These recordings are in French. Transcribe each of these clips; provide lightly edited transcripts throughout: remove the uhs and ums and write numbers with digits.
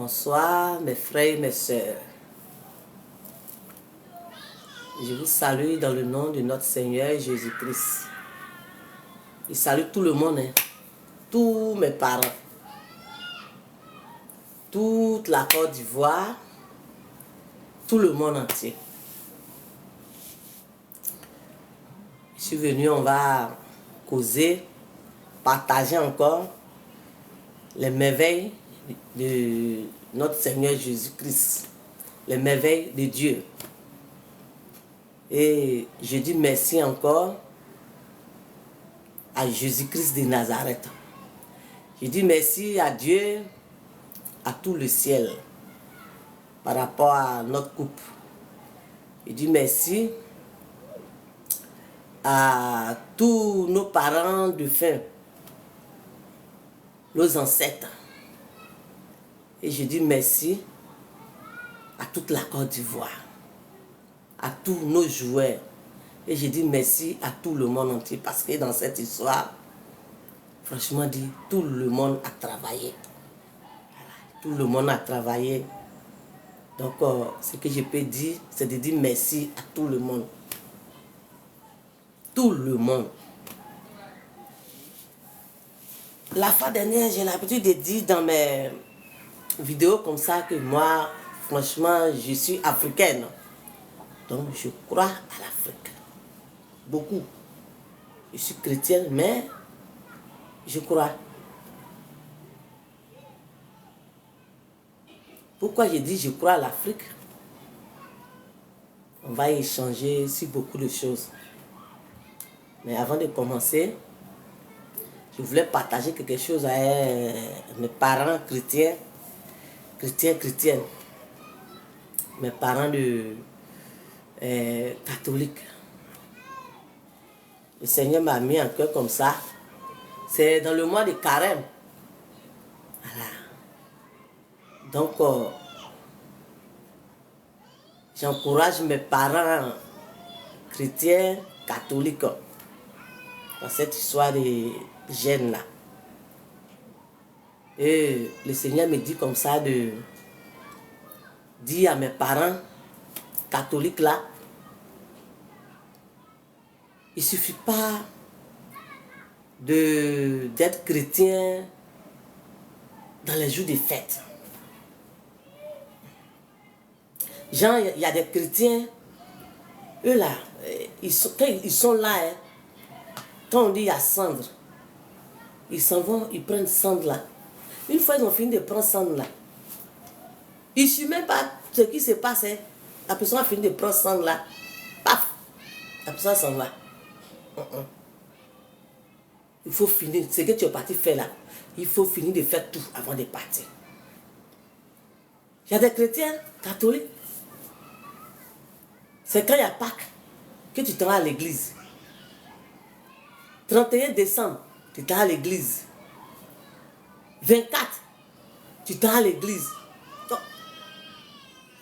Bonsoir mes frères et mes sœurs. Je vous salue dans le nom de notre Seigneur Jésus-Christ. Je salue tout le monde, tous mes parents, toute la Côte d'Ivoire, tout le monde entier. Je suis venu, on va causer, partager encore les merveilles de notre Seigneur Jésus-Christ, les merveilles de Dieu. Et je dis merci encore à Jésus-Christ de Nazareth. Je dis merci à Dieu, à tout le ciel, par rapport à notre couple. Je dis merci à tous nos parents de faim, nos ancêtres. Et je dis merci à toute la Côte d'Ivoire, à tous nos joueurs. Et je dis merci à tout le monde entier parce que dans cette histoire, franchement dit, tout le monde a travaillé. Voilà, tout le monde a travaillé. Donc, ce que je peux dire, c'est de dire merci à tout le monde. Tout le monde. La fois dernière, j'ai l'habitude de dire dans mes vidéos comme ça que moi, franchement, je suis africaine. Donc, je crois à l'Afrique. Beaucoup. Je suis chrétienne, mais je crois. Pourquoi je dis je crois à l'Afrique? On va échanger sur beaucoup de choses. Mais avant de commencer, je voulais partager quelque chose à mes parents chrétiens, chrétiennes. Mes parents catholiques. Le Seigneur m'a mis un cœur comme ça. C'est dans le mois de Carême. Voilà. Donc, j'encourage mes parents chrétiens, catholiques dans cette histoire de gènes là. Et le Seigneur me dit comme ça de dire à mes parents catholiques là, il ne suffit pas d'être chrétien dans les jours de fête. Genre, il y a des chrétiens, eux là, quand ils sont là, hein, quand on dit il y a cendre, ils s'en vont, ils prennent cendre là. Une fois ils ont fini de prendre cendre là, ils ne suivent même pas ce qui se passe. Hein. La personne a fini de prendre cendre là, paf, la personne s'en va. Il faut finir, ce que tu es parti faire là, il faut finir de faire tout avant de partir. Il y a des chrétiens catholiques. C'est quand il y a Pâques que tu t'en vas à l'église. 31 décembre, tu t'en vas à l'église. 24, tu t'en vas à l'église.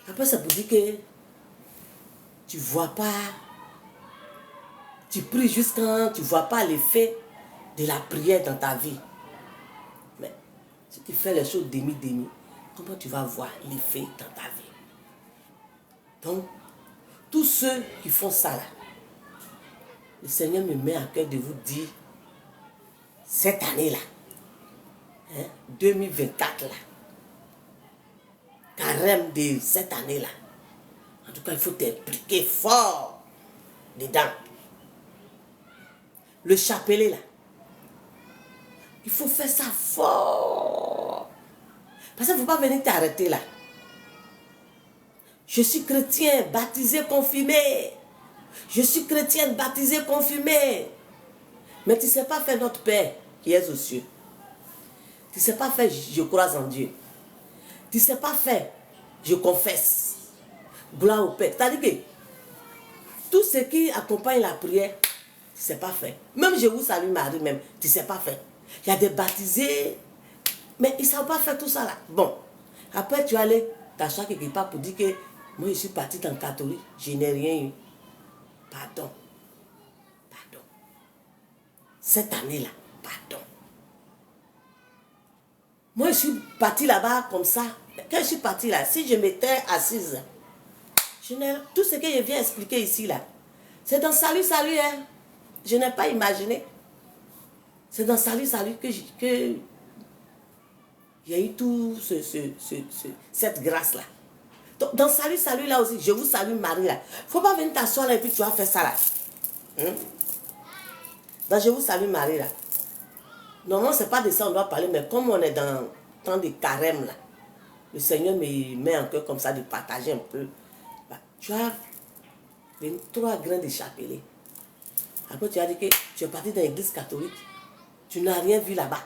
Après, ça veut dire que tu ne vois pas, tu pries juste quand tu ne vois pas l'effet de la prière dans ta vie. Mais si tu fais les choses demi-demi, comment tu vas voir l'effet dans ta vie? Donc, tous ceux qui font ça là, le Seigneur me met à cœur de vous dire, cette année-là, 2024 là, carême de cette année-là, en tout cas, il faut t'impliquer fort dedans. Le chapelet là, il faut faire ça fort. Parce qu'il ne faut pas venir t'arrêter là. Je suis chrétien, baptisé, confirmé. Je suis chrétienne, baptisée, confirmée. Mais tu ne sais pas faire notre Père qui est aux cieux. Tu ne sais pas faire je crois en Dieu. Tu ne sais pas faire je confesse. Gloire au Père. C'est-à-dire que tout ce qui accompagne la prière, tu ne sais pas faire. Même je vous salue Marie même, tu ne sais pas faire. Il y a des baptisés, mais ils ne savent pas faire tout ça là. Bon, après tu allais t'asseoir quelque part pour dire que moi je suis parti dans le catholique, je n'ai rien eu. Pardon. Pardon. Cette année-là, pardon. Moi je suis parti là-bas comme ça, quand je suis partie là, si je m'étais assise, tout ce que je viens expliquer ici là, c'est dans Salut, Salut, hein. Je n'ai pas imaginé. C'est dans Salut, Salut que il y a eu tout cette grâce-là. Donc, dans Salut, Salut, là aussi, je vous salue Marie, là. Il ne faut pas venir t'asseoir là et puis tu vas faire ça, là. Donc, je vous salue Marie, là. Normalement, ce n'est pas de ça on doit parler, mais comme on est dans le temps de carême, là, le Seigneur me met en cœur comme ça de partager un peu. Bah, tu as 23 grains de chapelet. Après, tu as dit que tu es parti dans l'église catholique. Tu n'as rien vu là-bas.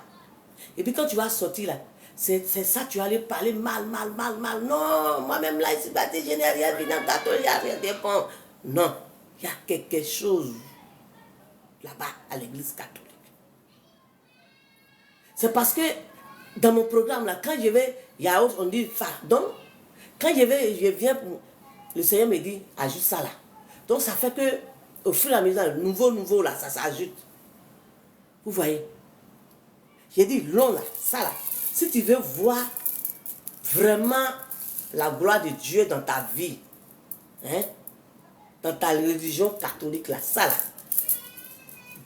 Et puis quand tu vas sortir là, c'est ça, tu vas aller parler mal. Non, moi-même là, ici, je n'ai rien vu dans le catholique, il n'y a rien de bon. Non, il y a quelque chose là-bas à l'église catholique. C'est parce que dans mon programme là, quand je vais, il y a autre, on dit pardon. Quand je viens, le Seigneur me dit, ajoute ça là. Donc ça fait que au fur et à mesure, nouveau là, ça s'ajoute. Vous voyez? J'ai dit long là, ça là. Si tu veux voir vraiment la gloire de Dieu dans ta vie, hein, dans ta religion catholique là, ça là,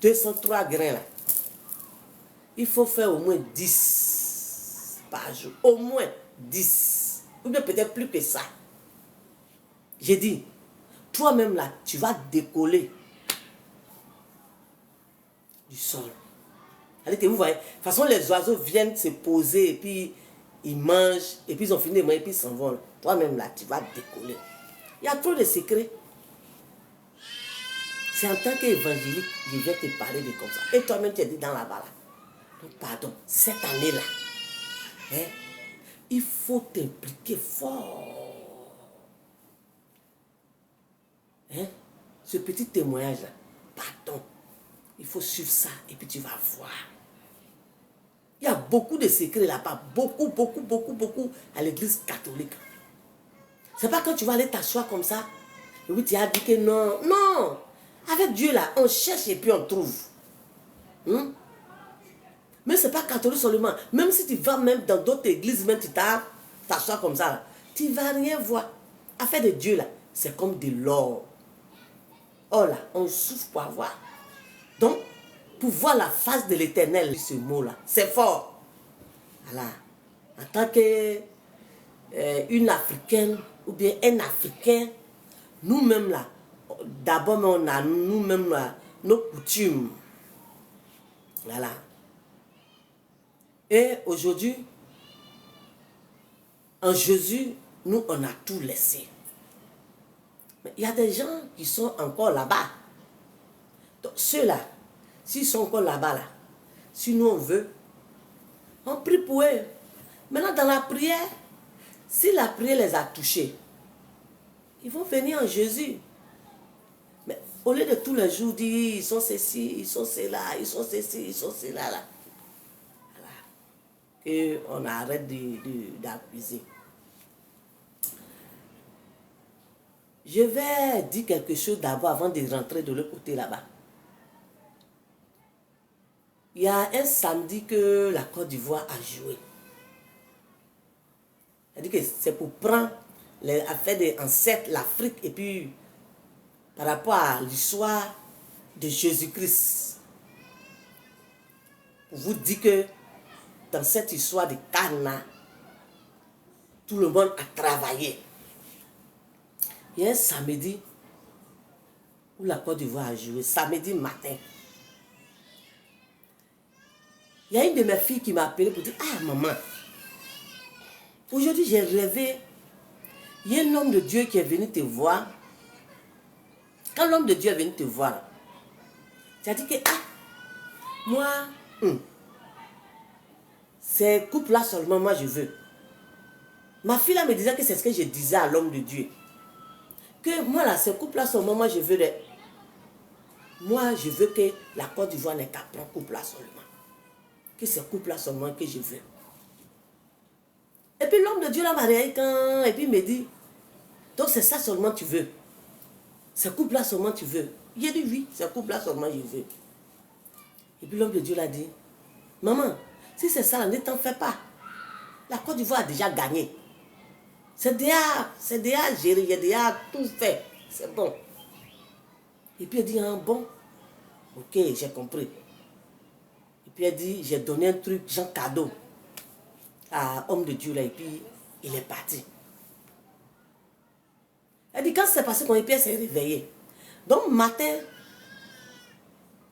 203 grains là, il faut faire au moins 10 par jour. Au moins 10. Ou bien peut-être plus que ça. J'ai dit, toi-même là, tu vas décoller du sol. Allez, vous voyez, de toute façon, les oiseaux viennent se poser et puis ils mangent, et puis ils ont fini de manger et puis ils s'envolent. Toi-même là, tu vas décoller. Il y a trop de secrets. C'est en tant qu'évangélique, je viens te parler de comme ça. Et toi-même, tu es dit dans la bas là. Donc, pardon, cette année-là, hein, il faut t'impliquer fort. Hein? Ce petit témoignage-là, pardon, il faut suivre ça et puis tu vas voir. Il y a beaucoup de secrets là-bas, beaucoup à l'église catholique. C'est pas quand tu vas aller t'asseoir comme ça, et puis tu as dit que non, non. Avec Dieu là, on cherche et puis on trouve. Mais ce n'est pas catholique seulement. Même si tu vas même dans d'autres églises, même tu t'assois comme ça, là, tu ne vas rien voir. Affaire de Dieu là, c'est comme de l'or. Oh là, on souffre pour avoir. Donc, pour voir la face de l'Éternel, ce mot-là, c'est fort. Voilà. En tant qu'une Africaine ou bien un Africain, nous-mêmes là, d'abord on a nous-mêmes là, nos coutumes. Voilà. Et aujourd'hui, en Jésus, nous on a tout laissé. Mais il y a des gens qui sont encore là-bas. Donc ceux-là, s'ils sont encore là-bas, là, si nous on veut, on prie pour eux. Maintenant dans la prière, si la prière les a touchés, ils vont venir en Jésus. Mais au lieu de tous les jours dire, ils sont ceci, ils sont cela, ils sont ceci, ils sont cela, là. Voilà. Et on arrête d'accuser. Je vais dire quelque chose d'abord avant de rentrer de l'autre côté là-bas. Il y a un samedi que la Côte d'Ivoire a joué. C'est-à-dire que c'est pour prendre les affaires des ancêtres, l'Afrique, et puis par rapport à l'histoire de Jésus-Christ. Pour vous dire que dans cette histoire de Cana, tout le monde a travaillé. Il y a un samedi où la Côte d'Ivoire a joué, samedi matin. Il y a une de mes filles qui m'a appelé pour dire, ah maman, aujourd'hui j'ai rêvé, il y a un homme de Dieu qui est venu te voir. Quand l'homme de Dieu est venu te voir, tu as dit que, ah, moi, ces couples-là seulement, moi je veux. Ma fille là me disait que c'est ce que je disais à l'homme de Dieu. Que moi là, ces couples-là seulement, moi je veux. Moi je veux que la Côte d'Ivoire n'est qu'à prendre couple-là seulement. Que ces couples-là seulement que je veux. Et puis l'homme de Dieu là m'a réagi et puis il me dit, donc c'est ça seulement tu veux. Ces couples-là seulement tu veux. J'ai dit oui, ces couples-là seulement je veux. Et puis l'homme de Dieu l'a dit, maman, si c'est ça, ne t'en fais pas. La Côte d'Ivoire a déjà gagné. C'est déjà géré, j'ai déjà tout fait. C'est bon. Et puis elle dit, ah, bon, ok, j'ai compris. Et puis elle dit, j'ai donné un truc, genre cadeau, à homme de Dieu là, et puis il est parti. Elle dit, quand c'est passé, et puis elle s'est réveillée. Donc, matin,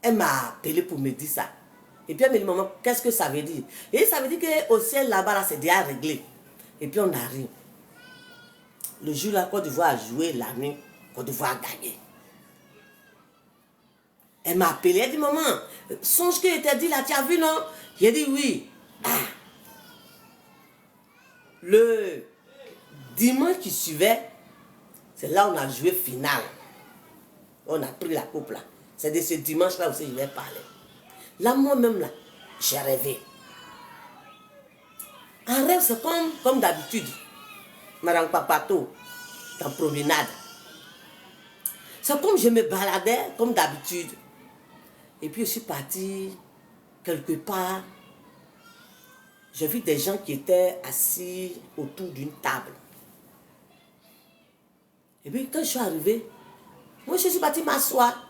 elle m'a appelé pour me dire ça. Et puis elle me dit, maman, qu'est-ce que ça veut dire? Et ça veut dire qu'au ciel là-bas, là, c'est déjà réglé. Et puis on arrive. Le jour là, Côte d'Ivoire a joué, la nuit, Côte d'Ivoire a gagné. Elle m'a appelé, elle dit, maman, songe que était dit là, tu as vu, non? J'ai dit oui. Ah. Le dimanche qui suivait, c'est là où on a joué finale. On a pris la coupe là. C'est de ce dimanche-là aussi que je vais parler. Là, moi-même, là, j'ai rêvé. Un rêve, c'est comme d'habitude. Madame Papato, en promenade. C'est comme je me baladais, comme d'habitude. Et puis, je suis partie quelque part. J'ai vu des gens qui étaient assis autour d'une table. Et puis, quand je suis arrivée, moi, je suis partie m'asseoir.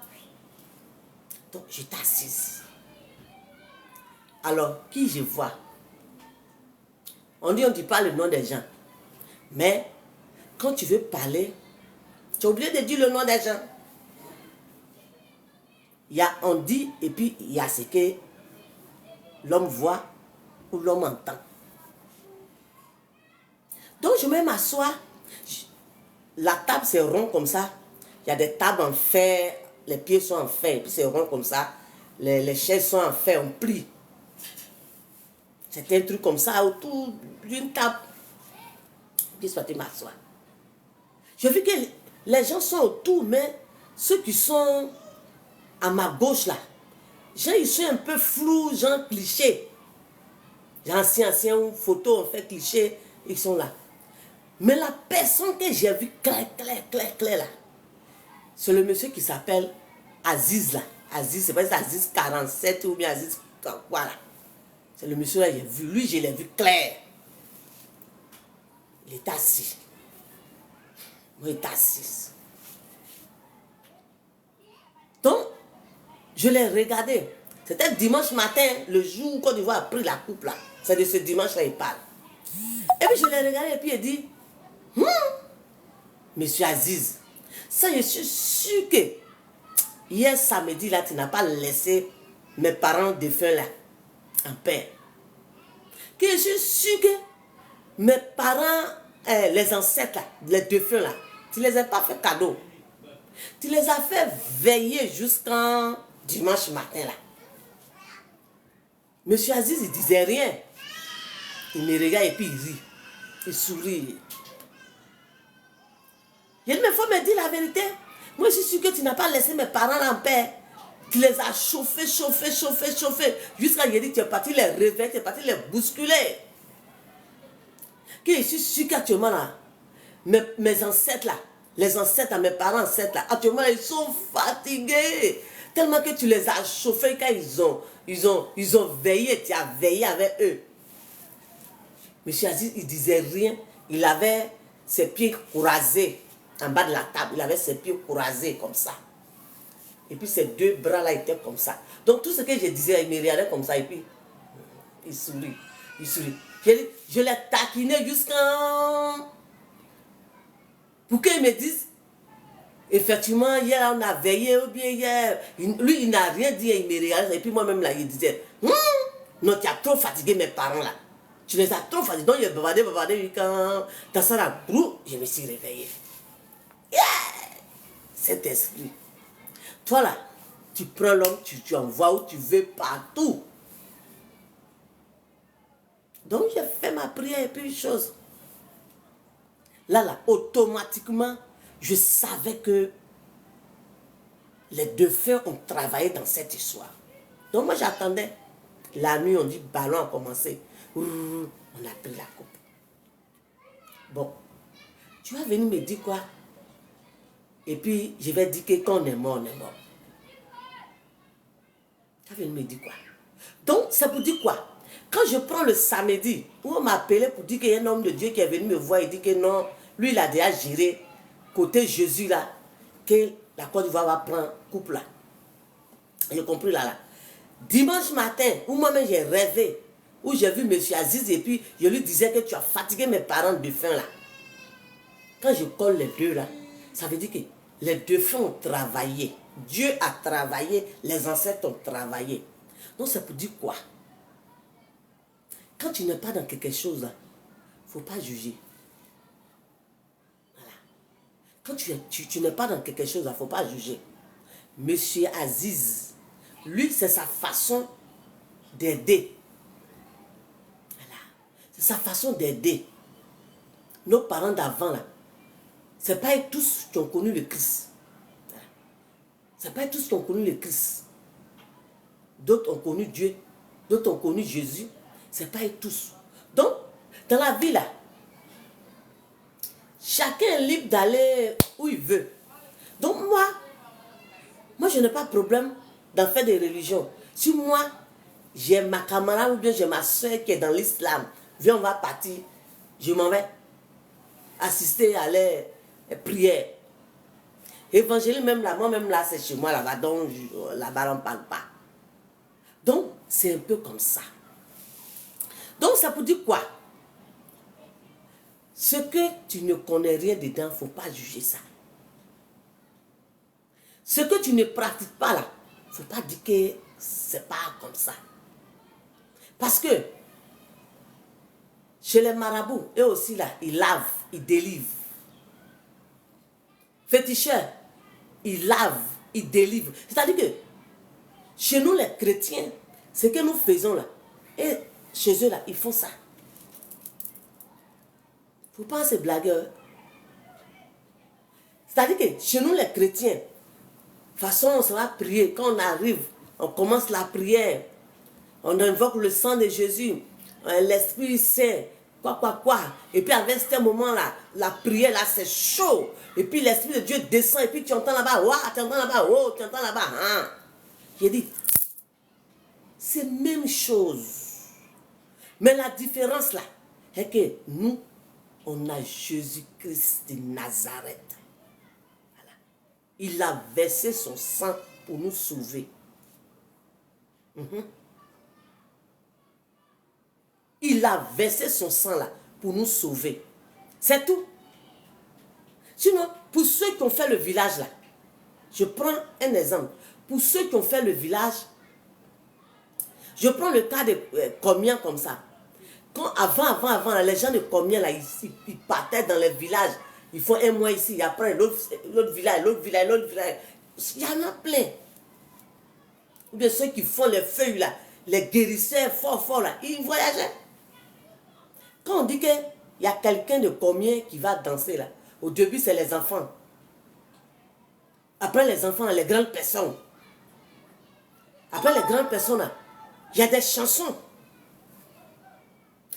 Donc, j'étais assise. Alors, qui je vois? On ne dit pas le nom des gens. Mais, quand tu veux parler, tu es obligé de dire le nom des gens. Il y a on dit, et puis il y a ce que l'homme voit ou l'homme entend. Donc, je vais m'asseoir. La table, c'est rond comme ça. Il y a des tables en fer, les pieds sont en fer, et puis c'est rond comme ça. Les chaises sont en fer, on plie. C'était un truc comme ça autour d'une table. Puis je suis parti m'asseoir. J'ai vu que les gens sont autour, mais ceux qui sont à ma gauche là, genre ils sont un peu flous, genre clichés. Anciens photos, on fait cliché, ils sont là. Mais la personne que j'ai vue clair là, c'est le monsieur qui s'appelle Aziz là. Aziz, c'est pas Aziz 47 ou bien Aziz, voilà. C'est le monsieur là, j'ai vu. Lui, je l'ai vu clair. Il est assis. Moi, il est assis. Donc, je l'ai regardé. C'était dimanche matin, le jour où Côte d'Ivoire a pris la coupe là. C'est de ce dimanche-là, il parle. Et puis, je l'ai regardé et puis il dit, Monsieur Aziz, ça, je suis sûr que hier samedi là, tu n'as pas laissé mes parents défunts là en paix. Que je suis sûr que mes parents, les ancêtres là, les défunts là, tu ne les as pas fait cadeau. Tu les as fait veiller jusqu'en dimanche matin là. Monsieur Aziz, il disait rien. Il me regarde et puis il rit. Il sourit. Il dit, mais il faut me dire la vérité. Moi, je suis sûr que tu n'as pas laissé mes parents en paix. Tu les as chauffés. Jusqu'à ce que tu es parti les réveiller, tu es parti les bousculer. Que je suis sûr qu'actuellement là, mes ancêtres là, les ancêtres à mes parents ancêtres là, actuellement là, ils sont fatigués. Tellement que tu les as chauffés quand ils ont veillé, tu as veillé avec eux. Monsieur Aziz, il disait rien. Il avait ses pieds croisés en bas de la table. Il avait ses pieds croisés comme ça. Et puis ses deux bras là étaient comme ça. Donc tout ce que je disais, il me regardait comme ça et puis il sourit. Il sourit. Je l'ai taquiné jusqu'en... Pour qu'il me dise, effectivement, hier on a veillé ou bien hier. Lui, il n'a rien dit, il me regardait. Et puis moi-même là, il disait, non, tu as trop fatigué mes parents là. Tu les as trop fatigués. Donc il a bavardé, quand ça a brou, je me suis réveillé. Yeah! Cet esprit. Toi là, tu prends l'homme, tu envoies où tu veux, partout. Donc j'ai fait ma prière et puis une chose. Là, automatiquement, je savais que les défunts ont travaillé dans cette histoire. Donc moi j'attendais. La nuit, on dit ballon a commencé. On a pris la coupe. Bon, tu vas venir me dire quoi? Et puis je vais dire que quand on est mort, on est mort. Tu vas venir me dire quoi? Donc c'est pour dire quoi? Quand je prends le samedi, où on m'a appelé pour dire qu'il y a un homme de Dieu qui est venu me voir et dit que non, lui il a déjà géré, côté Jésus là, que la Côte d'Ivoire va prendre couple là. J'ai compris là. Dimanche matin, où moi-même j'ai rêvé, où j'ai vu M. Aziz et puis je lui disais que tu as fatigué mes parents de faim là. Quand je colle les deux là, ça veut dire que les deux fins ont travaillé. Dieu a travaillé, les ancêtres ont travaillé. Donc c'est pour dire quoi? Quand tu n'es pas dans quelque chose, il ne faut pas juger. Voilà. Quand tu n'es pas dans quelque chose, il ne faut pas juger. Monsieur Aziz, lui, c'est sa façon d'aider. Voilà. C'est sa façon d'aider. Nos parents d'avant, là, ce n'est pas tous qui ont connu le Christ. Voilà. Ce n'est pas tous qui ont connu le Christ. D'autres ont connu Dieu, d'autres ont connu Jésus. Ce n'est pas tous. Donc, dans la vie, là, chacun est libre d'aller où il veut. Donc, moi, je n'ai pas de problème d'en faire des religions. Si moi, j'ai ma camarade ou bien j'ai ma soeur qui est dans l'islam, viens, on va partir, je m'en vais assister à les prières. Évangile même là, moi-même là, c'est chez moi là-bas, donc là-bas, on ne parle pas. Donc, c'est un peu comme ça. Donc, ça peut dire quoi? Ce que tu ne connais rien dedans, il ne faut pas juger ça. Ce que tu ne pratiques pas là, il ne faut pas dire que c'est pas comme ça. Parce que chez les marabouts, eux aussi là, ils lavent, ils délivrent. Féticheurs, ils lavent, ils délivrent. C'est-à-dire que chez nous les chrétiens, ce que nous faisons là, et chez eux là, ils font ça. Il ne faut pas se blaguer. C'est-à-dire que chez nous les chrétiens, de toute façon on se va prier. Quand on arrive, on commence la prière. On invoque le sang de Jésus, l'Esprit Saint, quoi. Et puis avec ce moment-là, la prière là c'est chaud. Et puis l'Esprit de Dieu descend et puis tu entends là-bas, tu entends là-bas, tu entends là-bas. Hein. J'ai dit, c'est la même chose. Mais la différence là, est que nous, on a Jésus-Christ de Nazareth. Voilà. Il a versé son sang pour nous sauver. Il a versé son sang là pour nous sauver. C'est tout. Sinon, pour ceux qui ont fait le village là, je prends un exemple. Pour ceux qui ont fait le village, je prends le cas de Comian comme ça. Quand avant, les gens de Comian là, ils partaient dans les villages. Ils font un mois ici, après l'autre village. Il y en a plein. Ou bien ceux qui font les feuilles là, les guérisseurs forts là, ils voyageaient. Quand on dit qu'il y a quelqu'un de Comian qui va danser là, au début c'est les enfants. Après les enfants, les grandes personnes. Après les grandes personnes là, il y a des chansons. De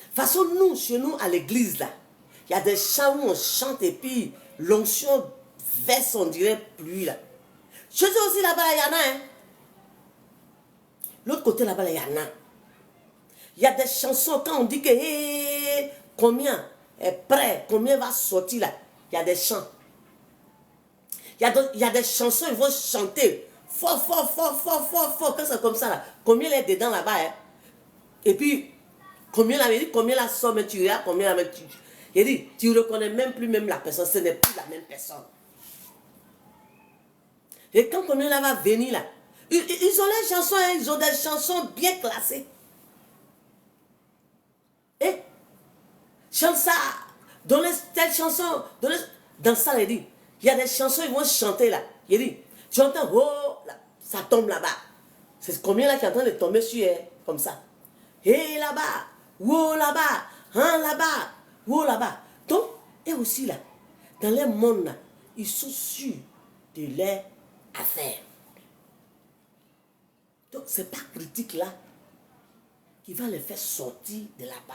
toute façon, nous, chez nous, à l'église, là, il y a des chants où on chante et puis l'onction verse, on dirait, pluie, là. Chez eux aussi, là-bas, il y en a, hein. L'autre côté, là-bas, il y en a. Il y a des chansons, quand on dit que, combien est prêt, combien va sortir, là, il y a des chants. Il y a des chansons, ils vont chanter fort, quand c'est comme ça, là. Combien est dedans, là-bas, hein. Et puis, combien la somme tu regardes, combien la tu... Il dit, tu ne reconnais même plus même la personne, ce n'est plus la même personne. Et quand combien là va venir là, ils ont les chansons, hein, ils ont des chansons bien classées. Et chante ça, donne telle chanson, dans ça, il dit, il y a des chansons, ils vont chanter là. Il dit, tu entends, oh, là, ça tombe là-bas. C'est combien là qui est en train de tomber sur elle, comme ça. Et là-bas, wow là-bas, hein là-bas, wow là-bas. Donc, et aussi là, dans les mondes là, ils sont sûrs de leurs affaires. Donc, ce n'est pas critique là qui va les faire sortir de là-bas.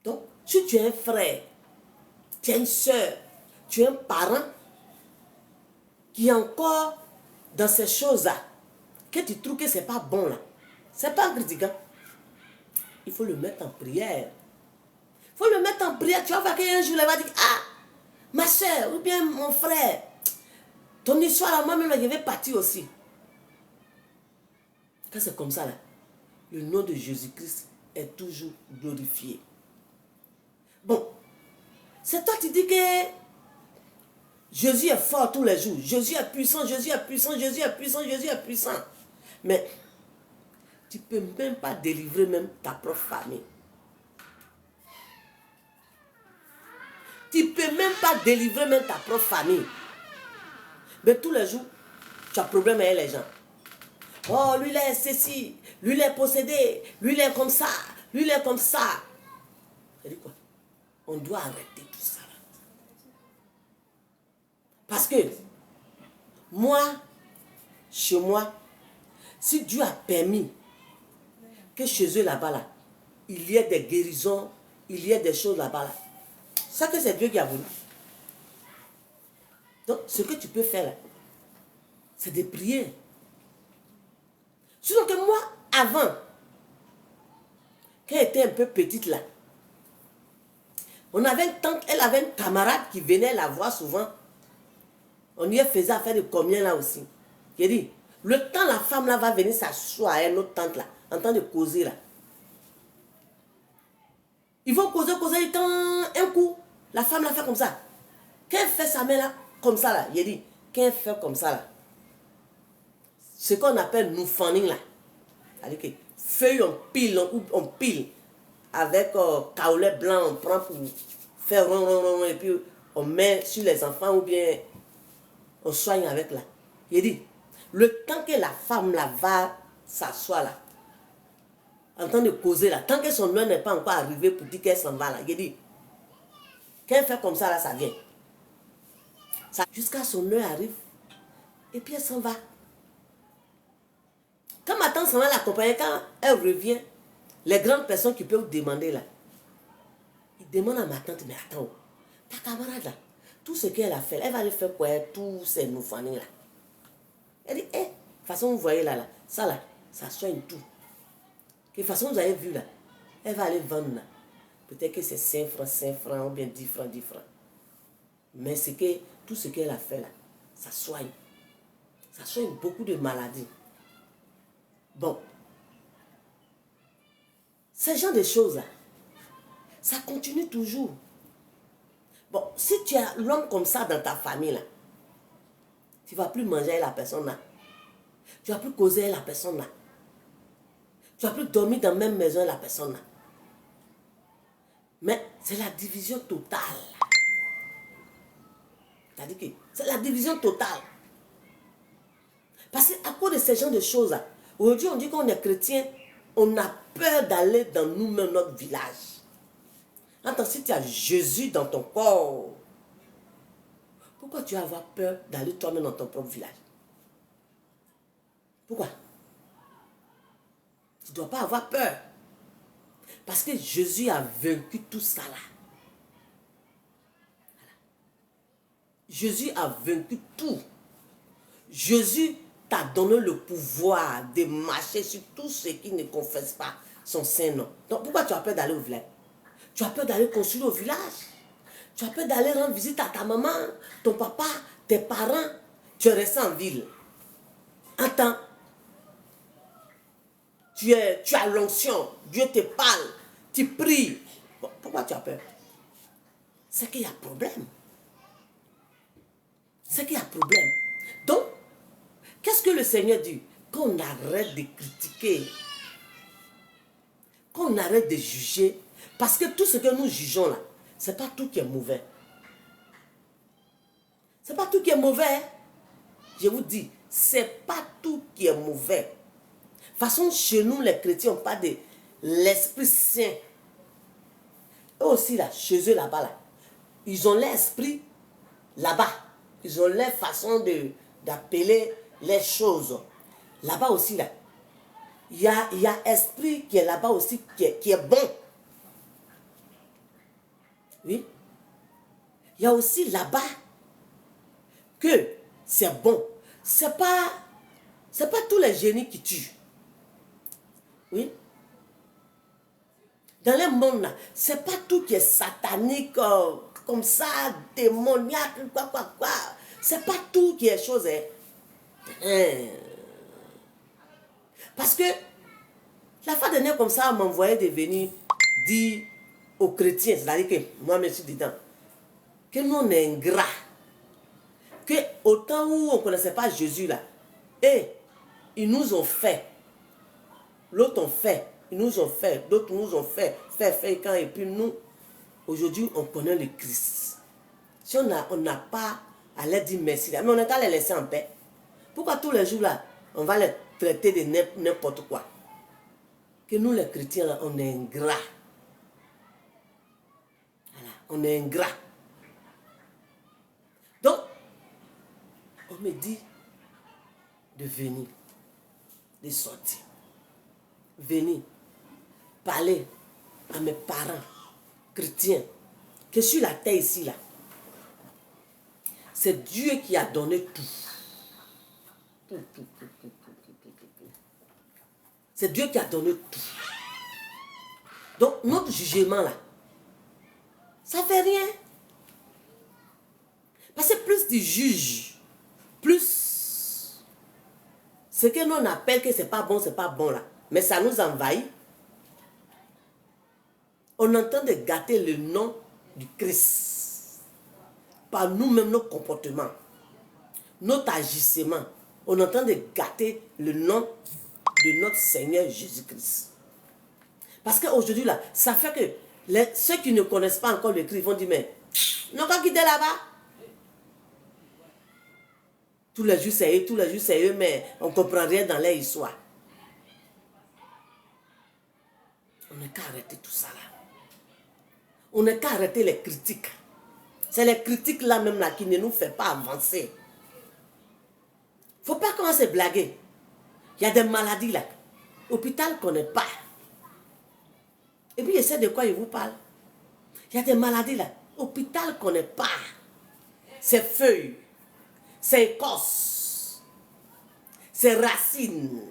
Donc, si tu es un frère, tu es une soeur, tu es un parent qui est encore dans ces choses-là, que tu trouves que ce n'est pas bon là, C'est pas en critiquant. Il faut le mettre en prière. Il faut le mettre en prière. Tu vas voir qu'un jour, il va dire, ah, ma soeur, ou bien mon frère, ton histoire, moi-même, je vais partir aussi. Quand c'est comme ça, là, le nom de Jésus-Christ est toujours glorifié. Bon, c'est toi qui dis que Jésus est fort tous les jours. Jésus est puissant, Jésus est puissant, Jésus est puissant, Jésus est puissant. Mais tu ne peux même pas délivrer même ta propre famille. Tu ne peux même pas délivrer même ta propre famille. Mais tous les jours, tu as problème avec les gens. Oh, lui, il est ceci, lui, il est possédé, lui, il est comme ça, lui, il est comme ça. Ça dit quoi? On doit arrêter tout ça. Parce que, moi, chez moi, si Dieu a permis que chez eux là-bas, là, il y ait des guérisons, il y ait des choses là-bas, là, ça que c'est Dieu qui a voulu. Donc, ce que tu peux faire là, c'est de prier. Sinon que moi, avant, quand elle était un peu petite là, on avait une tante, elle avait une camarade qui venait la voir souvent. On y faisait affaire de combien là aussi. J'ai dit, le temps la femme là va venir s'asseoir à une autre tante là, en train de causer là. Ils vont causer, quand un coup, la femme l'a fait comme ça. Quand elle fait sa main là, comme ça là, j'ai dit, quand elle fait comme ça là, ce qu'on appelle nous fanning là, c'est-à-dire que feuille on pile avec caolet blanc, on prend pour faire rond, et puis on met sur les enfants ou bien on soigne avec là. Il dit, le temps que la femme là va s'asseoir là, en train de causer là, tant que son heure n'est pas encore arrivé pour dire qu'elle s'en va là, il dit, quand elle fait comme ça là, ça vient. Jusqu'à son heure arrive, et puis elle s'en va. Quand ma tante s'en va l'accompagner, quand elle revient, les grandes personnes qui peuvent demander là, ils demandent à ma tante, mais attends, ta camarade là, tout ce qu'elle a fait, elle va aller faire quoi, tous ces nous-fanning là. Elle dit, de toute façon, vous voyez là, ça soigne tout. De toute façon, vous avez vu là, elle va aller vendre là. Peut-être que c'est 5 francs, ou bien 10 francs. Mais c'est que tout ce qu'elle a fait là, ça soigne. Ça soigne beaucoup de maladies. Bon. Ce genre de choses là, ça continue toujours. Bon, si tu as l'homme comme ça dans ta famille là, tu ne vas plus manger avec la personne là. Tu ne vas plus causer avec la personne là. Tu ne vas plus dormir dans la même maison avec la personne là. Mais c'est la division totale. C'est-à-dire que c'est la division totale. Parce qu'à cause de ce genre de choses là, aujourd'hui on dit qu'on est chrétien, on a peur d'aller dans nous-mêmes, notre village. Attends, si tu as Jésus dans ton corps, pourquoi tu vas avoir peur d'aller toi-même dans ton propre village? Pourquoi? Tu ne dois pas avoir peur. Parce que Jésus a vaincu tout ça là. Voilà. Jésus a vaincu tout. Jésus t'a donné le pouvoir de marcher sur tous ceux qui ne confessent pas son Saint-Nom. Donc pourquoi tu as peur d'aller au village? Tu as peur d'aller construire au village? Tu as peur d'aller rendre visite à ta maman, ton papa, tes parents? Tu es resté en ville. Attends. Tu as l'onction, Dieu te parle, tu pries. Bon, pourquoi tu as peur? C'est qu'il y a problème. C'est qu'il y a problème. Donc, qu'est-ce que le Seigneur dit? Qu'on arrête de critiquer, qu'on arrête de juger, parce que tout ce que nous jugeons là, ce n'est pas tout qui est mauvais. Ce n'est pas tout qui est mauvais. Je vous dis, ce n'est pas tout qui est mauvais. De toute façon, chez nous, les chrétiens, on parle de l'Esprit Saint. Eux aussi, là, chez eux, là-bas, là, ils ont l'esprit là-bas. Ils ont leur façon d'appeler les choses. Là-bas aussi, là, il y a esprit qui est là-bas aussi, qui est bon. Oui. Il y a aussi là-bas que c'est bon. C'est pas tous les génies qui tuent. Oui. Dans le monde là, c'est pas tout qui est satanique, comme ça, démoniaque, quoi. C'est pas tout qui est chose. Parce que la fois dernière comme ça, on m'envoyait de venir dire aux chrétiens, c'est-à-dire que moi je suis dedans, que nous on est ingrats. Que au temps où on ne connaissait pas Jésus là, et ils nous ont fait, l'autre ont fait, ils nous ont fait, d'autres nous ont fait, quand, et puis nous, aujourd'hui, on connaît le Christ. Si on n'a pas à leur dire merci, là, mais on est qu'à les laisser en paix. Pourquoi tous les jours là, on va les traiter de n'importe quoi? Que nous les chrétiens là, on est ingrats. Voilà, on est ingrats. Donc, on me dit de venir, de sortir, venir parler à mes parents chrétiens que sur la terre ici là, c'est Dieu qui a donné tout. C'est Dieu qui a donné tout. Donc notre jugement là, ça fait rien. Parce que plus tu juges, plus ce que nous on appelle que c'est pas bon là, mais ça nous envahit. On est en train de gâter le nom du Christ par nous-mêmes, nos comportements, notre agissement. On est en train de gâter le nom de notre Seigneur Jésus-Christ. Parce qu'aujourd'hui, là, ça fait que ceux qui ne connaissent pas encore le Christ vont dire, mais non, quand quitter là-bas, tous les jours c'est eux, mais on ne comprend rien dans leur histoire. On n'a qu'à arrêter tout ça là. On n'a qu'à arrêter les critiques. C'est les critiques là même là qui ne nous font pas avancer. Il ne faut pas commencer à blaguer. Il y a des maladies là. L'hôpital ne connaît pas. Et puis, je sais de quoi il vous parle. Il y a des maladies là. L'hôpital ne connaît pas. C'est feuilles. C'est écorce. C'est racines.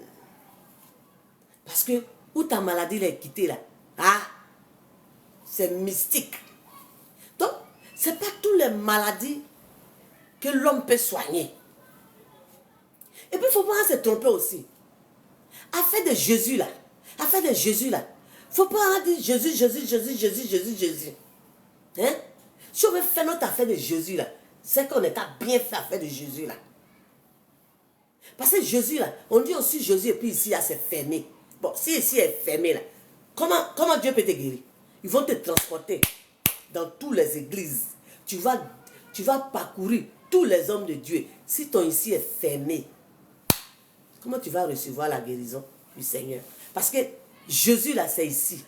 Parce que où ta maladie est quittée là. Ah, c'est mystique. Donc, ce n'est pas toutes les maladies que l'homme peut soigner. Et puis, il ne faut pas se tromper aussi. Affaire de Jésus là. Affaire de Jésus là. Il ne faut pas dire Jésus. Hein? Si on veut faire notre affaire de Jésus là, c'est qu'on est à bien faire affaire de Jésus là. Parce que Jésus là, on dit aussi Jésus et puis ici là c'est fermé. Bon, si ici est fermé là, comment Dieu peut te guérir? Ils vont te transporter dans toutes les églises. Tu vas parcourir tous les hommes de Dieu. Si ton ici est fermé, comment tu vas recevoir la guérison du Seigneur? Parce que Jésus là c'est ici.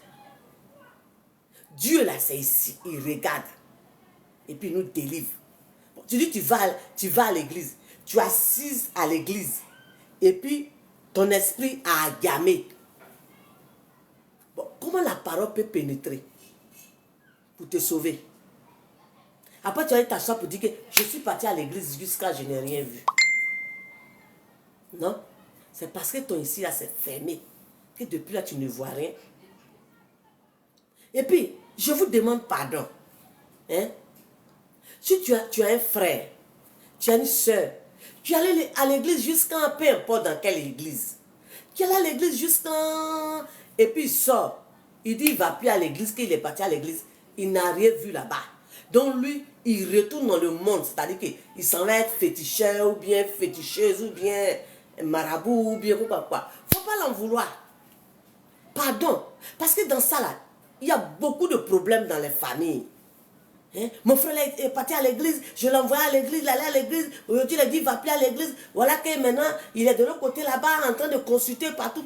Dieu là c'est ici. Il regarde. Et puis il nous délivre. Bon, tu dis tu vas à l'église. Tu es assise à l'église. Et puis ton esprit a gamé. Bon, comment la parole peut pénétrer pour te sauver? Après tu vas t'asseoir pour dire que je suis parti à l'église jusqu'à je n'ai rien vu. Non? C'est parce que ton ici là c'est fermé. Que depuis là tu ne vois rien. Et puis, je vous demande pardon. Hein? Si tu as un frère, tu as une soeur, tu es allé à l'église jusqu'à, peu importe dans quelle église. Tu es allé à l'église jusqu'à... Et puis il sort. Il dit il ne va plus à l'église, qu'il est parti à l'église. Il n'a rien vu là-bas. Donc lui, il retourne dans le monde. C'est-à-dire qu'il s'en va être féticheur, ou bien féticheuse, ou bien marabout, ou bien quoi. Il ne faut pas l'en vouloir. Pardon. Parce que dans ça, là, il y a beaucoup de problèmes dans les familles. Hein? Mon frère est parti à l'église, je l'envoie à l'église, il allait à l'église, aujourd'hui il a dit il ne va plus à l'église. Voilà que maintenant, il est de l'autre côté là-bas en train de consulter partout.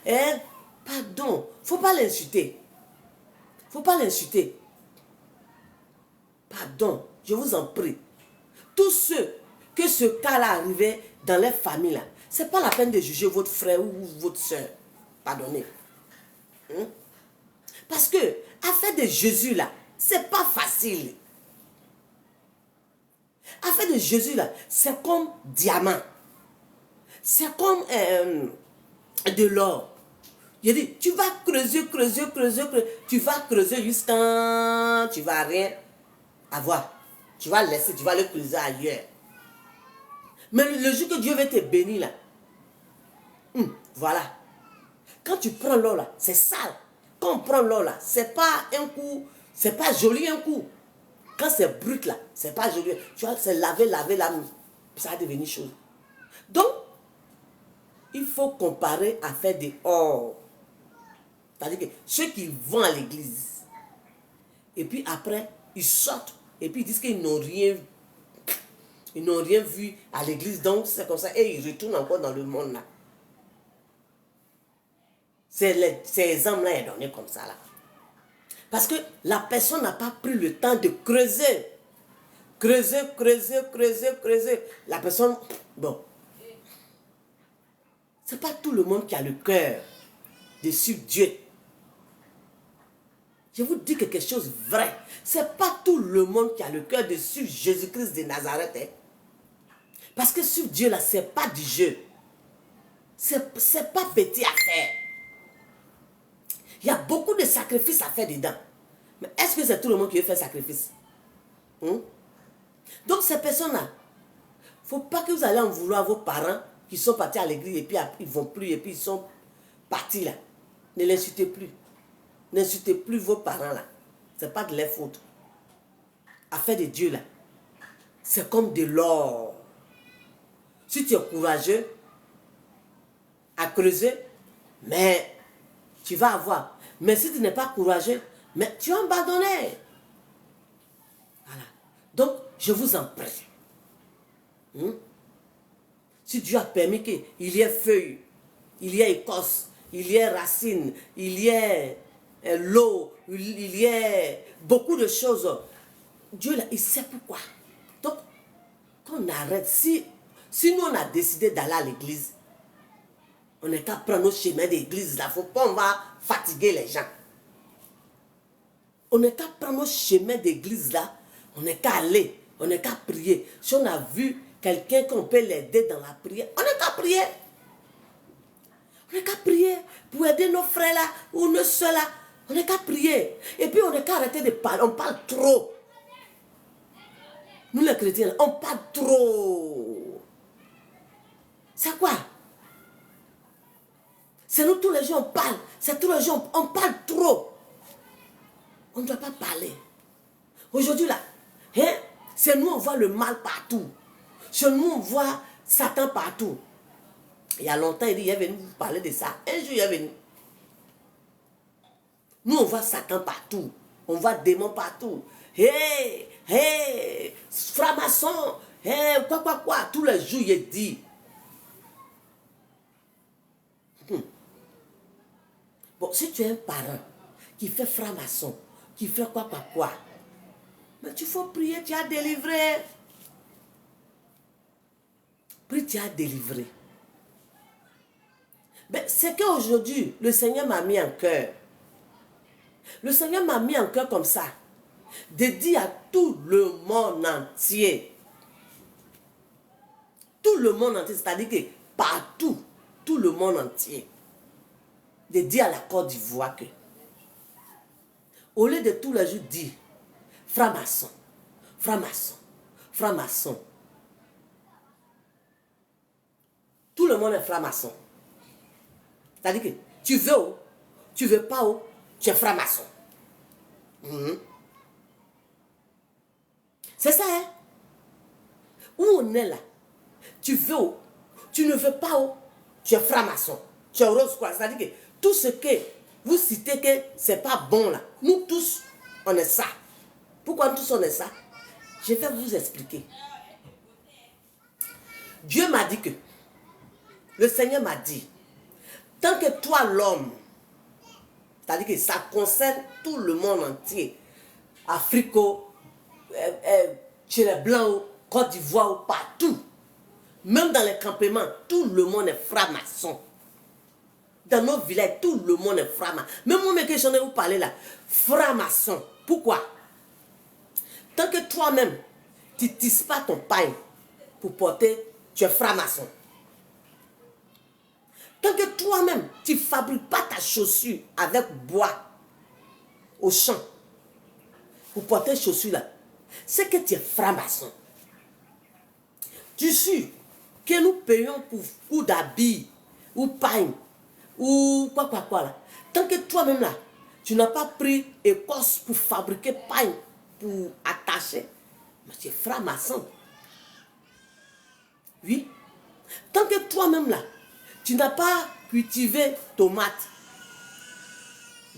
Hein? Pardon. Il ne faut pas l'insulter. Il ne faut pas l'insulter. Pardon. Je vous en prie. Tous ceux que ce cas-là arrivait dans les familles, là, ce n'est pas la peine de juger votre frère ou votre soeur. Pardonnez. Hein? Parce que, affaire de Jésus là, c'est pas facile. Affaire de Jésus là, c'est comme diamant. C'est comme de l'or. Il dit, tu vas creuser, creuser, creuser, creuser. Tu vas creuser jusqu'à... Tu vas rien avoir. Tu vas laisser, tu vas le creuser ailleurs. Mais le jour que Dieu veut te bénir là, voilà. Quand tu prends l'eau là, c'est sale. Quand on prend l'eau là, c'est pas un coup, c'est pas joli un coup. Quand c'est brut là, c'est pas joli. Tu vois, c'est laver, laver, laver. Ça va devenir chaud. Donc, il faut comparer à faire des or. C'est-à-dire que ceux qui vont à l'église, et puis après, ils sortent, et puis ils disent qu'ils n'ont rien, ils n'ont rien vu à l'église, donc c'est comme ça, et ils retournent encore dans le monde là. Ces hommes-là sont donnés comme ça là. Parce que la personne n'a pas pris le temps de creuser. Creuser, creuser, creuser, creuser. La personne, bon. C'est pas tout le monde qui a le cœur de suivre Dieu. Je vous dis quelque chose de vrai. C'est pas tout le monde qui a le cœur de suivre Jésus-Christ de Nazareth. Hein. Parce que suivre Dieu là, c'est pas du jeu. C'est pas petit à faire. Il y a beaucoup de sacrifices à faire dedans. Mais est-ce que c'est tout le monde qui veut faire sacrifice? Donc ces personnes-là, il ne faut pas que vous allez en vouloir à vos parents qui sont partis à l'église et puis ils ne vont plus et puis ils sont partis là. Ne l'insultez plus. N'insultez plus vos parents là. Ce n'est pas de leur faute. Affaire de Dieu là, c'est comme de l'or. Si tu es courageux à creuser, mais tu vas avoir. Mais si tu n'es pas courageux, mais tu vas abandonner. Voilà. Donc, je vous en prie. Si Dieu a permis qu'il y ait feuilles, il y ait écorce, il y ait racines, il y ait l'eau, il y ait beaucoup de choses. Dieu, là, il sait pourquoi. Donc, quand on arrête, si nous, on a décidé d'aller à l'église, on n'est qu'à prendre nos chemins d'église, là, faut pas, on va fatiguer les gens. On n'est qu'à prendre nos chemins d'église, là, on n'est qu'à aller, on n'est qu'à prier. Si on a vu quelqu'un qu'on peut l'aider dans la prière, on n'est qu'à prier. On n'est qu'à prier pour aider nos frères là, ou nos soeurs là. On n'est qu'à prier. Et puis on n'est qu'à arrêter de parler. On parle trop. Nous les chrétiens, on parle trop. C'est quoi? C'est nous tous les jours on parle. C'est tous les jours on parle trop. On ne doit pas parler. Aujourd'hui là, hein, c'est nous on voit le mal partout. C'est nous on voit Satan partout. Il y a longtemps, il est venu vous parler de ça. Un jour, il est venu. Nous, on voit Satan partout. On voit démon partout. Hé, hé, franc-maçon, hé, quoi. Tous les jours, il dit. Bon, si tu es un parent qui fait franc-maçon, qui fait quoi, mais tu faut prier, tu as délivré. Prie, tu as délivré. Mais c'est qu'aujourd'hui, le Seigneur m'a mis en cœur. Le Seigneur m'a mis en cœur comme ça. De dire à tout le monde entier. Tout le monde entier, c'est-à-dire que partout, tout le monde entier. De dire à la Côte d'Ivoire que, au lieu de tous les jours dire, franc-maçon, franc-maçon, franc-maçon. Tout le monde est franc-maçon. C'est-à-dire que tu veux où, tu veux pas où, tu es franc-maçon. C'est ça, hein? Où on est là, tu veux où, tu ne veux pas où, tu es franc-maçon. Tu es rose quoi. C'est-à-dire que tout ce que vous citez que c'est pas bon là, nous tous, on est ça. Pourquoi nous tous on est ça? Je vais vous expliquer. Dieu m'a dit que, le Seigneur m'a dit, tant que toi l'homme, c'est-à-dire que ça concerne tout le monde entier, Africo, chez les Blancs, Côte d'Ivoire, partout, même dans les campements, tout le monde est franc-maçon. Dans nos villages, tout le monde est franc-maçon. Même moi, que j'en ai vous parler là, franc-maçon. Pourquoi? Tant que toi-même, tu ne tisses pas ton pain pour porter, tu es franc-maçon. Tant que toi-même, tu ne fabriques pas ta chaussure avec bois au champ pour porter chaussure là, c'est que tu es franc-maçon. Tissu que nous payons pour d'habits ou pain ou quoi là. Tant que toi-même là, tu n'as pas pris écorce pour fabriquer pain, pour attacher, mais tu es franc-maçon. Oui. Tant que toi-même là, tu n'as pas cultivé tomates,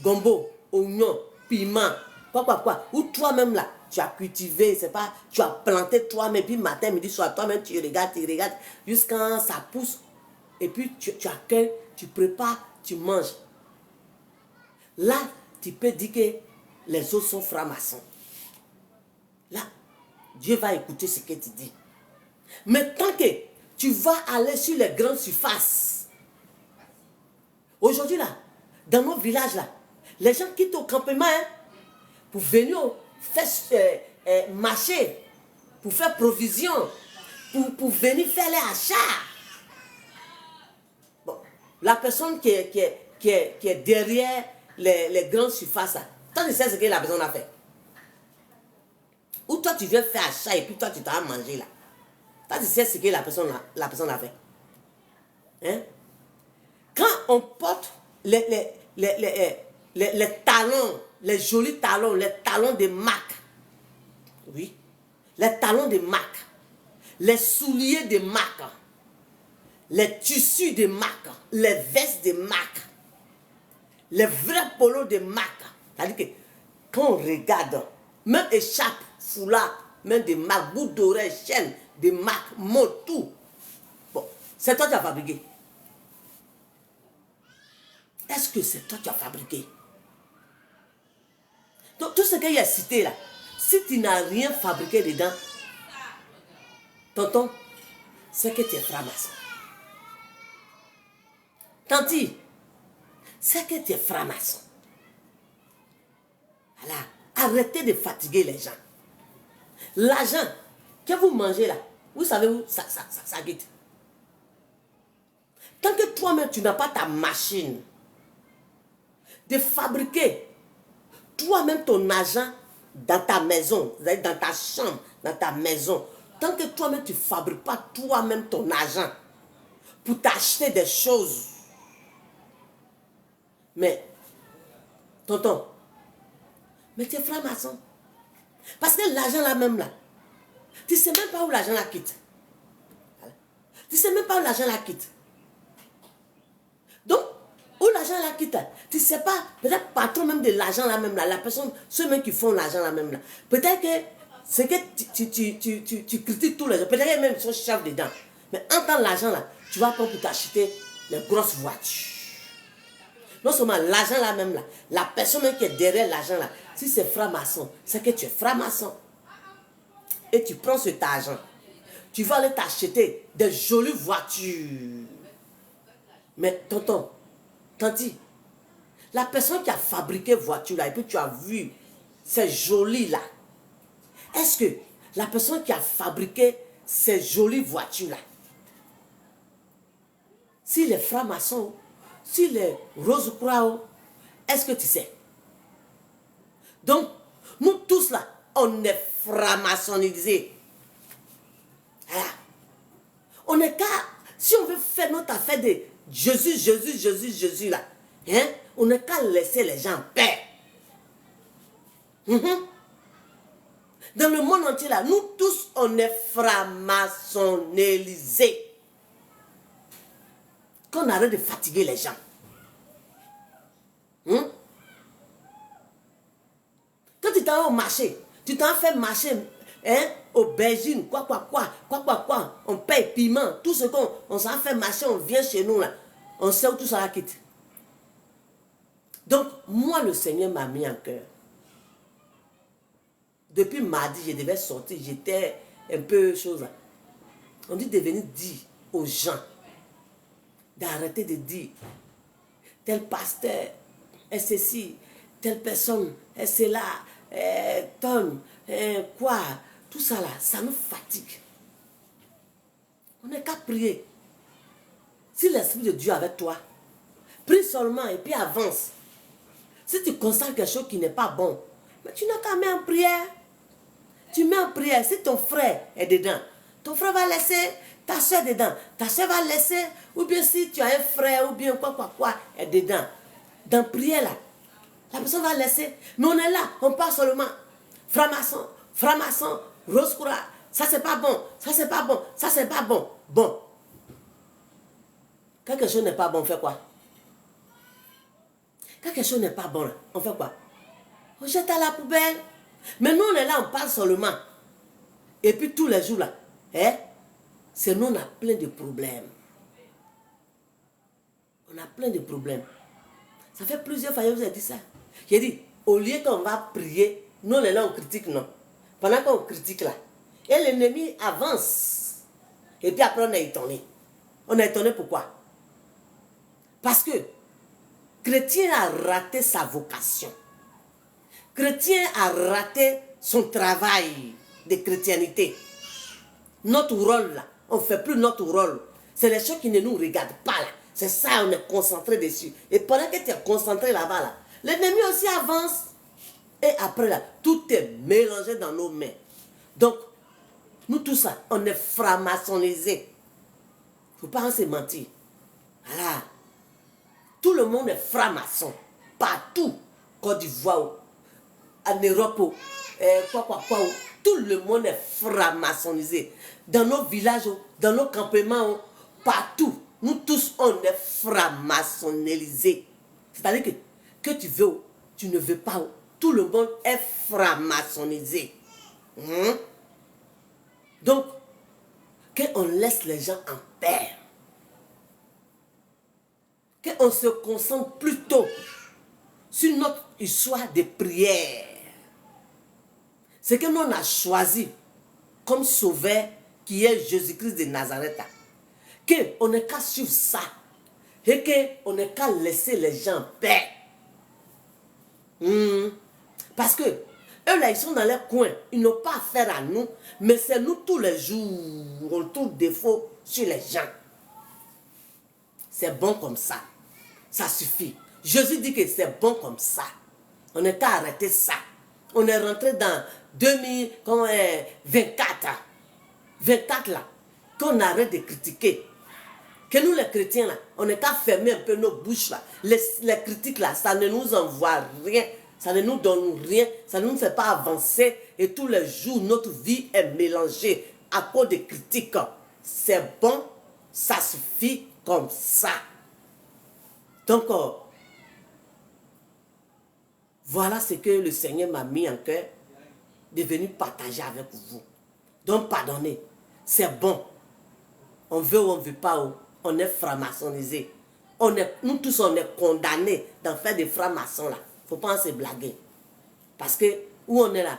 gombo, oignon, piment, quoi, ou toi-même là, tu as cultivé, c'est pas, tu as planté toi-même, puis matin, midi, soir, toi-même, tu regardes, jusqu'à ça pousse, et puis tu accueilles, tu prépares, tu manges. Là, tu peux dire que les autres sont francs-maçons. Là, Dieu va écouter ce que tu dis. Mais tant que tu vas aller sur les grandes surfaces, aujourd'hui là, dans nos villages là, les gens quittent au campement pour venir faire marcher, pour faire provision, pour venir faire les achats. Bon, la personne qui est derrière les grandes surfaces là, toi tu sais ce que la personne a fait. Ou toi tu viens faire achat et puis toi tu t'as mangé là. Toi tu sais ce que la personne a fait. Hein? Quand on porte les talons, les jolis talons, les talons de marque, oui, les talons de marque, les souliers de marque, les tissus de marque, les vestes de marque, les vrais polos de marque. C'est-à-dire que quand on regarde, même écharpe, foulard, même des marques, bouts d'oreilles, chaînes, des marques, mots, tout. Bon, c'est toi qui as fabriqué. Est-ce que c'est toi qui as fabriqué? Donc, tout ce qu'il a cité là, si tu n'as rien fabriqué dedans, tonton, c'est que tu es franc-maçon. Tanti, c'est que tu es franc-maçon. Voilà. Arrêtez de fatiguer les gens. L'argent que vous mangez là, vous savez où ça guette. Tant que toi-même, tu n'as pas ta machine de fabriquer toi-même ton argent dans ta maison, dans ta chambre, dans ta maison, tant que toi-même, tu ne fabriques pas toi-même ton argent pour t'acheter des choses. Mais, tonton, mais tu es franc-maçon. Parce que l'argent là même là, tu ne sais même pas où l'argent là quitte. Tu ne sais même pas où l'argent là quitte. Donc, où l'argent là quitte, tu ne sais pas, peut-être patron même de l'argent là même là, la personne, ceux mêmes qui font l'argent là même là, peut-être que c'est que tu critiques tous les gens, peut-être même ils sont chefs dedans. Mais en tant l'argent là, tu vas prendre pour t'acheter les grosses voitures. Non seulement l'argent là même là, la personne même qui est derrière l'argent là, si c'est franc-maçon, c'est que tu es franc-maçon. Et tu prends cet argent, tu vas aller t'acheter des jolies voitures. Mais tonton, tanti, la personne qui a fabriqué voiture là, et puis tu as vu, c'est joli là. Est-ce que la personne qui a fabriqué ces jolies voitures là, s'il est franc-maçon, s'il est rose-croix, est-ce que tu sais? Donc, nous tous là, on est franc-maçonnisés. Voilà. On est qu'à, si on veut faire notre affaire de Jésus là, hein, on n'est qu'à laisser les gens en paix. Dans le monde entier là, nous tous, on est franc-maçonnisés. Qu'on arrête de fatiguer les gens. Quand tu t'en vas au marché, tu t'en fais marcher, hein, aubergine, quoi, on paye piment, tout ce qu'on s'en fait marcher, on vient chez nous là, on sait où tout ça quitte. Donc, moi, le Seigneur m'a mis en cœur. Depuis mardi, je devais sortir, j'étais un peu chose là. On dit de venir dire aux gens, d'arrêter de dire, tel pasteur est ceci, telle personne est cela, tonne, quoi, tout ça là, ça nous fatigue. On n'est qu'à prier. Si l'Esprit de Dieu est avec toi, prie seulement et puis avance. Si tu constates quelque chose qui n'est pas bon, mais tu n'as qu'à mettre en prière. Tu mets en prière. Si ton frère est dedans, ton frère va laisser ta soeur dedans. Ta soeur va laisser, ou bien si tu as un frère, ou bien quoi, est dedans. Dans prière là, la personne va laisser. Mais on est là, on parle seulement. Franc-maçon, rose-croix. Ça c'est pas bon, ça c'est pas bon, ça c'est pas bon. Bon. Quelque chose n'est pas bon, on fait quoi? Quelque chose n'est pas bon, là, on fait quoi? On jette à la poubelle. Mais nous, on est là, on parle seulement. Et puis tous les jours, là, c'est nous, on a plein de problèmes. On a plein de problèmes. Ça fait plusieurs fois que je vous ai dit ça. J'ai dit, au lieu qu'on va prier, nous, on est là, on critique, non. Pendant qu'on critique là, et l'ennemi avance. Et puis après, on est étonné. On est étonné pourquoi? Parce que chrétien a raté sa vocation. Chrétien a raté son travail de chrétienté. Notre rôle là, on ne fait plus notre rôle. C'est les choses qui ne nous regardent pas là. C'est ça, on est concentré dessus. Et pendant que tu es concentré là-bas, là, l'ennemi aussi avance. Et après là, tout est mélangé dans nos mains. Donc, nous tous ça, on est franc-maçonnisés. Il ne faut pas se mentir. Voilà. Tout le monde est franc-maçon. Partout. Côte d'Ivoire, en Europe, tout le monde est franc-maçonnisé. Dans nos villages, dans nos campements, partout. Nous tous, on est franc-maçonnisés. C'est-à-dire que tu veux, tu ne veux pas, tout le monde est franc-maçonnisé. Donc, qu'on laisse les gens en paix. Qu'on se concentre plutôt sur notre histoire de prière. C'est que nous on a choisi comme sauveur qui est Jésus-Christ de Nazareth. Qu'on n'est qu'à suivre ça. Et qu'on n'est qu'à laisser les gens en paix. Parce que eux là, ils sont dans leur coin. Ils n'ont pas affaire à nous. Mais c'est nous tous les jours. On trouve défaut sur les gens. C'est bon comme ça. Ça suffit. Jésus dit que c'est bon comme ça. On n'est qu'à arrêter ça. On est rentré dans 2024. 24 là. Qu'on arrête de critiquer. Que nous les chrétiens là, on n'est qu'à fermer un peu nos bouches là. Les critiques là, ça ne nous envoie rien. Ça ne nous donne rien. Ça ne nous fait pas avancer. Et tous les jours, notre vie est mélangée à cause des critiques. C'est bon. Ça suffit comme ça. Donc, voilà ce que le Seigneur m'a mis en cœur de venir partager avec vous. Donc, pardonnez. C'est bon. On veut ou on ne veut pas. On est franc-maçonnisé. Nous tous, on est condamnés d'en faire des francs-maçons là. Il ne faut pas se blaguer. Parce que, où on est là,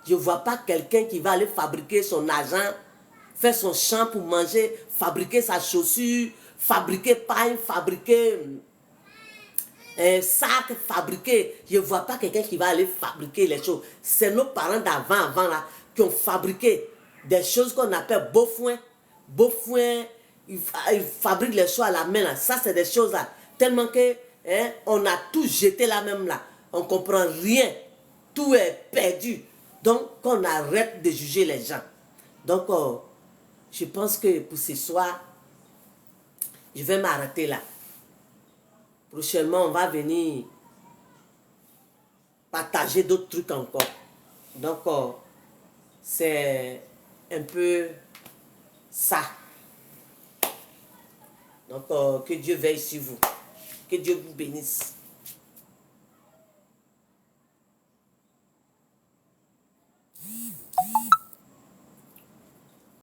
je ne vois pas quelqu'un qui va aller fabriquer son argent, faire son champ pour manger, fabriquer sa chaussure, fabriquer paille, fabriquer sac, fabriquer. Je ne vois pas quelqu'un qui va aller fabriquer les choses. C'est nos parents d'avant là, qui ont fabriqué des choses qu'on appelle beau foin. Ils fabriquent les choses à la main là. Ça, c'est des choses là. Tellement que on a tout jeté là même là. On ne comprend rien. Tout est perdu. Donc, qu'on arrête de juger les gens. Donc, je pense que pour ce soir, je vais m'arrêter là. Prochainement, on va venir partager d'autres trucs encore. Donc, c'est un peu ça. Donc, que Dieu veille sur vous. Que Dieu vous bénisse.